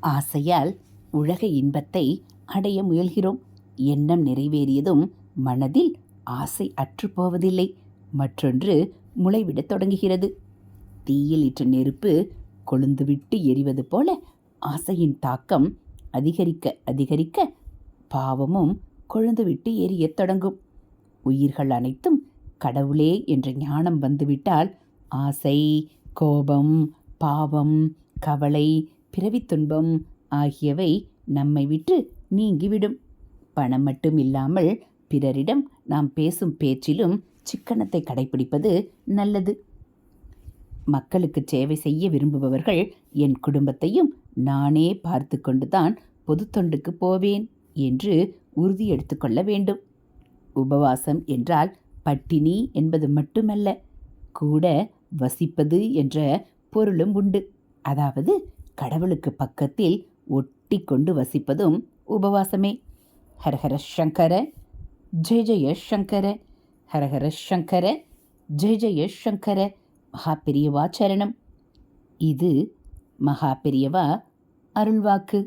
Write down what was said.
ஆசையால் உலக இன்பத்தை அடைய முயல்கிறோம். எண்ணம் நிறைவேறியதும் மனதில் ஆசை அற்றுப்போவதில்லை. மற்றொன்று முளைவிடத் தொடங்குகிறது. தீயில் இட்ட நெருப்பு கொழுந்துவிட்டு எரிவது போல ஆசையின் தாக்கம் அதிகரிக்க அதிகரிக்க பாவமும் கொழுந்துவிட்டு எரியத் தொடங்கும். உயிர்கள் அனைத்தும் கடவுளே என்ற ஞானம் வந்துவிட்டால் ஆசை, கோபம், பாவம், கவலை, பிறவித் துன்பம் ஆகியவை நம்மை விட்டு நீங்கிவிடும். பணம் மட்டும் இல்லாமல் பிறரிடம் நாம் பேசும் பேச்சிலும் சிக்கனத்தை கடைபிடிப்பது நல்லது. மக்களுக்கு சேவை செய்ய விரும்புபவர்கள் என் குடும்பத்தையும் நானே பார்த்து கொண்டுதான் பொது தொண்டுக்கு போவேன் என்று உறுதி எடுத்துக்கொள்ள வேண்டும். உபவாசம் என்றால் பட்டினி என்பது மட்டுமல்ல, கூட வசிப்பது என்ற பொருளும் உண்டு. அதாவது கடவுளுக்கு பக்கத்தில் ஒட்டி கொண்டு வசிப்பதும் உபவாசமே. ஹரஹர சங்கர ஜெய ஜெய சங்கர, ஹரஹர சங்கர ஜெய ஜெய சங்கர. மகா பெரியவா சரணம். இது மகா பெரியவா அருள்வாக்கு.